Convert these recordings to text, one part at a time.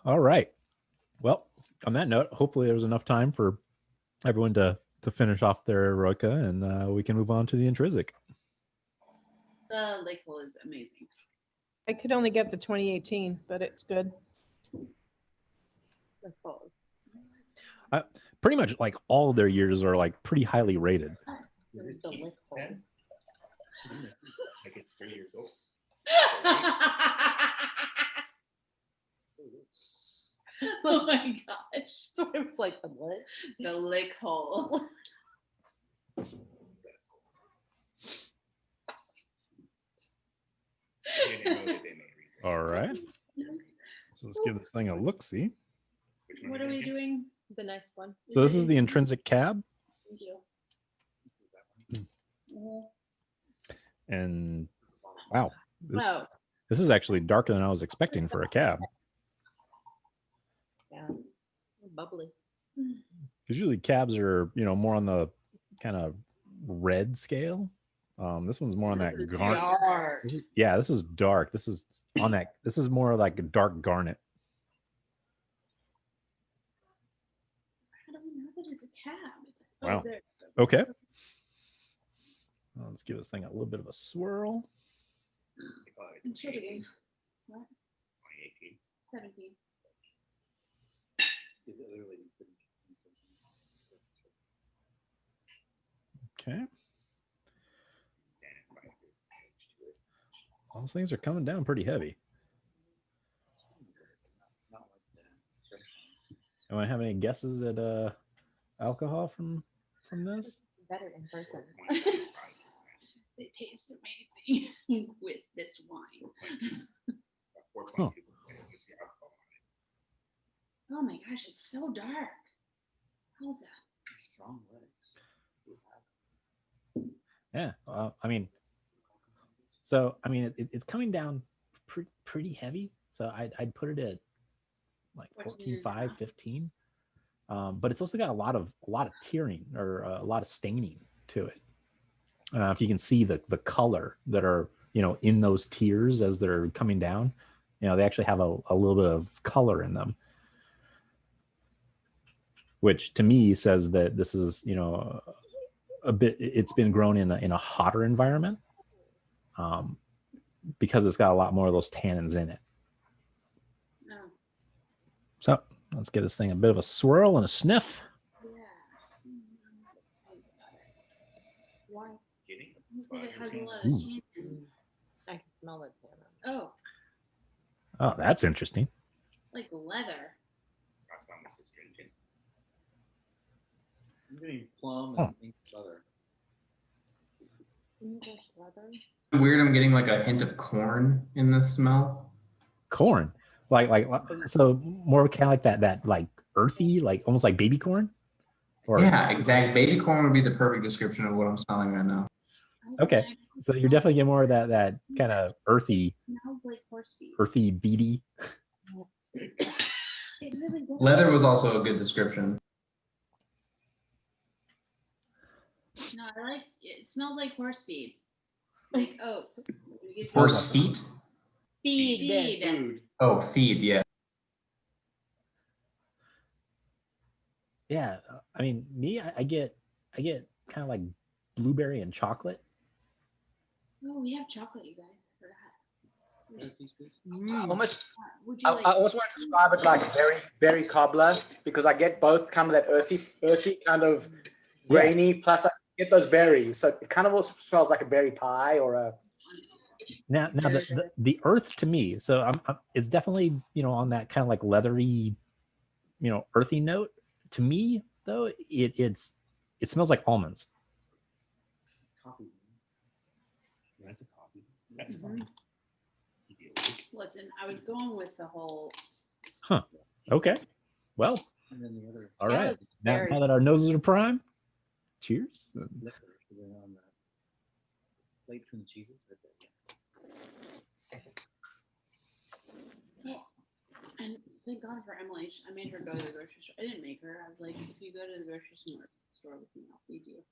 All right. Well, on that note, hopefully there was enough time for everyone to finish off their Eroica, and we can move on to the Intrinsic. The lake hole is amazing. I could only get the 2018, but it's good. Pretty much like all of their years are like pretty highly rated. It's the lake hole. Like it's 3 years old. Oh my gosh. So it was like the what? The lake hole. All right. So let's give this thing a look-see. What are we doing? The next one. So this is the Intrinsic Cab. Thank you. And wow, Wow. this is actually darker than I was expecting for a cab. Yeah. Bubbly. Because usually cabs are, more on the kind of red scale. This one's more on that garnet. Dark. Yeah, this is dark. This is on that. This is more like a dark garnet. How do we know that it's a cab? Wow. There it goes. Okay. Let's give this thing a little bit of a swirl. It should be. What? 2018. 17. Okay. All those things are coming down pretty heavy. Do I have any guesses at alcohol from this? Better in person. They taste amazing with this wine. Huh. Oh my gosh, it's so dark. How's that? Strong legs. Yeah. It's coming down pretty heavy. So I'd put it at like 14.5, 15. But it's also got a lot of tearing or a lot of staining to it. If you can see the color that are in those tears as they're coming down, they actually have a little bit of color in them, which to me says that this is a bit. It's been grown in a hotter environment, because it's got a lot more of those tannins in it. No. So let's give this thing a bit of a swirl and a sniff. Yeah. Why? Guinea? You said it has a lot of Ooh. tannins. I can smell the tannin. Oh, Oh, that's interesting. like leather. Last time was astringent. I'm getting plum Oh. and pink leather. English leather. Weird, I'm getting like a hint of corn in this smell. Corn, like so more kind of like that like earthy, like almost like baby corn. Or Yeah, exactly. Baby corn would be the perfect description of what I'm smelling right now. Okay. So you're definitely getting more of that kind of earthy, Smells like horse feet. earthy, beady. It really does. Leather was also a good description. No, I like it. Smells like horse feed. Like oats. Horse feet? Feed. Food. Oh, feed, yeah. Yeah, I mean, me, I get kind of like blueberry and chocolate. Oh, we have chocolate, you guys. I forgot. Almost, Would you I like? almost want to describe it like very cobbler, because I get both kind of that earthy kind of grainy, plus I get those berries. So it kind of also smells like a berry pie or a. Now the earth to me, so I'm it's definitely on that kind of like leathery, earthy note. To me though, it smells like almonds. It's coffee. That's a coffee. That's Mhm. fine. Listen, I was going with the whole. Huh. Okay. Well, And then the other all That right. was Now very- that our noses are prime, cheers. liquor is on that plate from the cheeses right there. Yeah. And thank God for Emily. I made her go to the grocery store. I didn't make her. I was like, if you go to the grocery store with me, I'll feed you.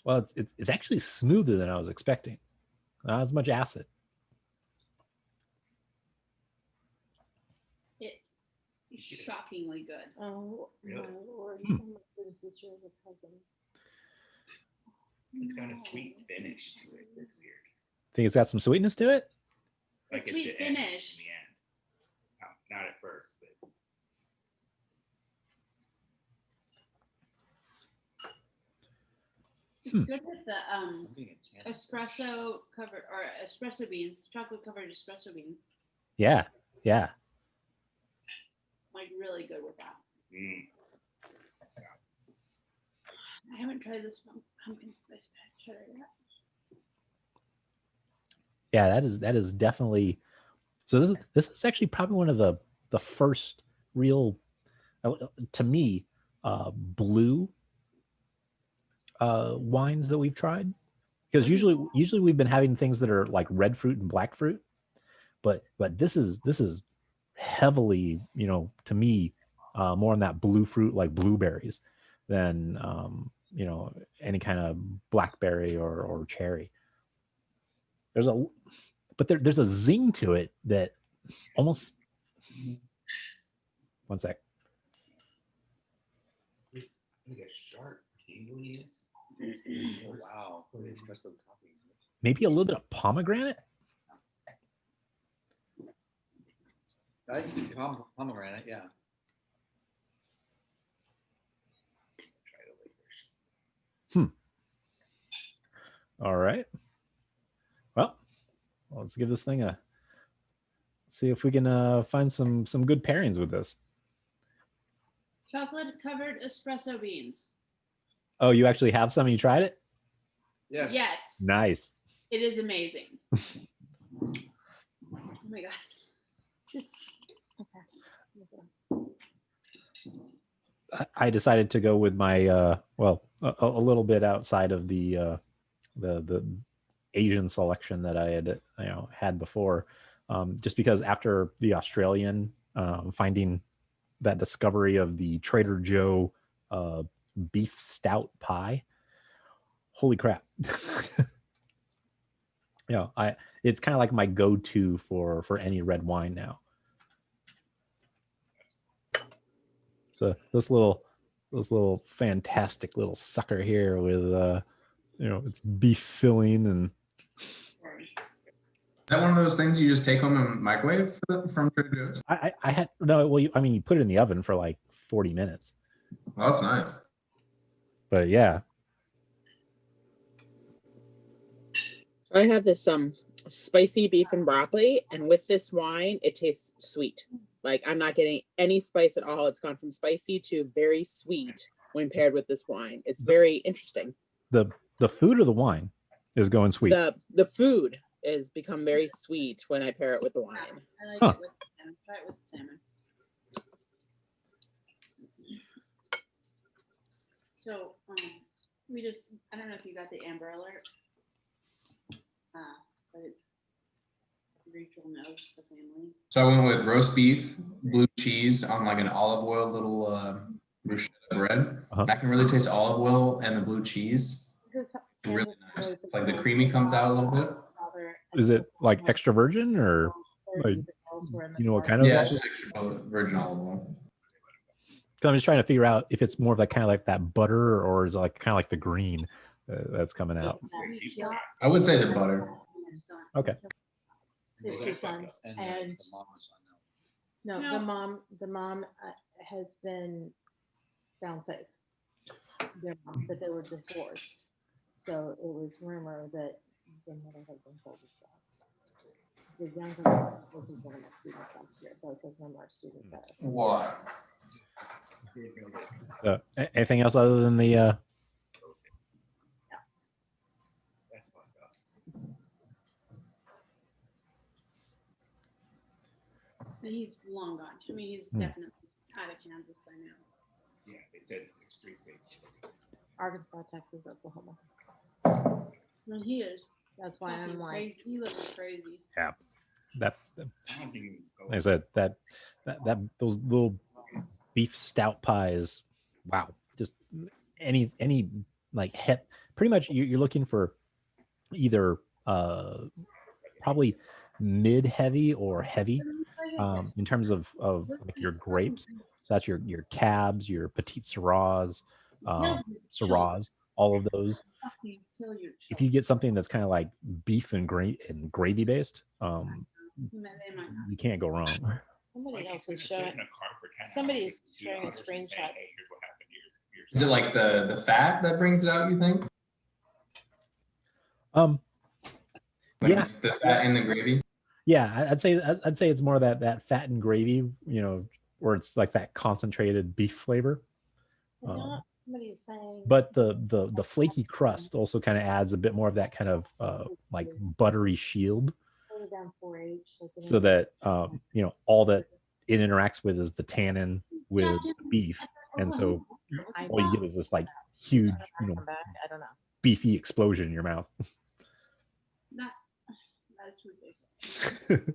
Well, it's actually smoother than I was expecting. Not as much acid. shockingly good. Oh, Really? my lord. Hmm. Oh, my goodness, this year is a cousin. It's got a sweet finish to it. It's weird. Think it's got some sweetness to it? A Like at sweet the end, finish. in the end. Not at first, but It's Hmm. good with the I'm getting a chance. espresso covered or espresso beans, chocolate covered espresso beans. Yeah. Yeah. Like really good with that. mm, I haven't tried this pumpkin spice cheddar yet. Yeah, that is definitely. So this is actually probably one of the first real, to me, blue wines that we've tried. Because usually we've been having things that are like red fruit and black fruit, but this is heavily, to me, more on that blue fruit, like blueberries, than any kind of blackberry or cherry. There's a zing to it that almost. One sec. there's like a sharp tingliness. Oh, wow. For the espresso coffee. Maybe a little bit of pomegranate. I can see pomegranate, yeah. Try the later. All right. Well, let's give this thing a. See if we can find some good pairings with this. Chocolate covered espresso beans. Oh, you actually have some? And you tried it? Yes. Yes. Nice. It is amazing. Oh my god. Just, I decided to go with my a little bit outside of the Asian selection that I had before, just because after the Australian, finding that discovery of the Trader Joe beef stout pie, holy crap. It's kind of like my go-to for any red wine now. So this little fantastic little sucker here with it's beef filling and. Is that one of those things you just take home and microwave from Trader Joe's? I had no. Well, you put it in the oven for like 40 minutes. Well, that's nice. But yeah, I have this spicy beef and broccoli, and with this wine, it tastes sweet. Like I'm not getting any spice at all. It's gone from spicy to very sweet when paired with this wine. It's very interesting. the food or the wine is going sweet. The food has become very sweet when I pair it with the wine. I like Huh. it with salmon. Try it with salmon. So I don't know if you got the Amber Alert. But Rachel knows the family. So I went with roast beef, blue cheese on like an olive oil little bruschetta bread. Uh-huh. I can really taste olive oil and the blue cheese. It's really nice. It's like the creamy comes out a little bit. Is it like extra virgin or like, what kind of? Yeah, it's just extra virgin olive oil. 'Cause I'm just trying to figure out if it's more of like kind of like that butter or is it like kind of like the green that's coming out. I would say the butter. Okay. There's two sons, and the mom was on no, No. the mom has been found safe. Their mom, but they were divorced, so it was rumor that the mother had been told to stop. The younger one, which is one of my students last year, both of them are students at. What? Anything else other than the? That's fucked up. And he's long gone. I mean, he's Hmm. definitely out of Kansas by now. Yeah, they said there's 3 states. Arkansas, Texas, Oklahoma. No, he is. That's why fucking I'm like, crazy. He looks crazy. That I don't think you can go like I said, that those little beef stout pies, wow, just any like pretty much you're looking for either probably mid heavy or heavy, in terms of like your grapes. So that's your cabs, your petite syrahs, syrahs, all of those. If you get something that's kind of like beef and gravy based, you can't go wrong. Somebody else is Just sit in showing, a car for 10 somebody hours is and do sharing a honors and say, screenshot. "Hey, here's what happened to your Is it like the fat that brings it out, you think? Like Yeah. the fat in the gravy? Yeah, I'd say it's more that fat and gravy, where it's like that concentrated beef flavor. Somebody is saying. But the flaky crust also kind of adds a bit more of that kind of like buttery shield, Put it down 4H, so that all that it interacts with is the tannin with beef, and so all you get is this like huge, Come back. I don't know. beefy explosion in your mouth. That's ridiculous.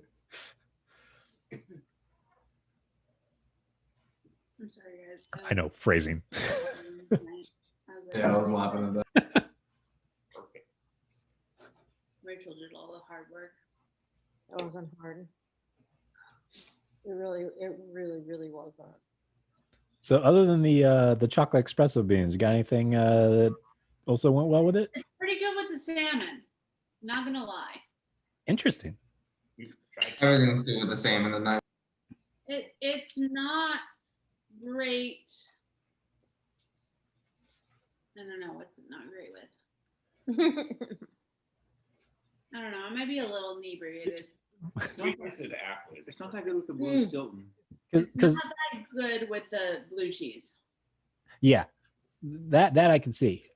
I'm sorry, guys. I know, phrasing. Yeah, I was laughing at that. Perfect. Rachel did all the hard work. It wasn't hard. It really wasn't. So other than the chocolate espresso beans, you got anything that also went well with it? It's pretty good with the salmon. Not gonna lie. Interesting. Everything's good with the salmon and night. It's not great. I don't know what's it not great with. I don't know. I might be a little inebriated. It's not like the apple. It's not that good with the blue Stilton. It's Because not that good with the blue cheese. yeah, that I can see.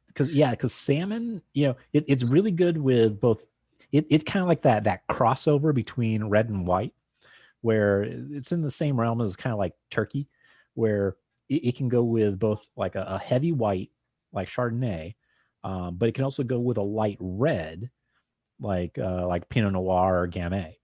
Because salmon, it's really good with both. It's kind of like that crossover between red and white, where it's in the same realm as kind of like turkey, where it can go with both like a heavy white like Chardonnay, but it can also go with a light red like Pinot Noir or Gamay.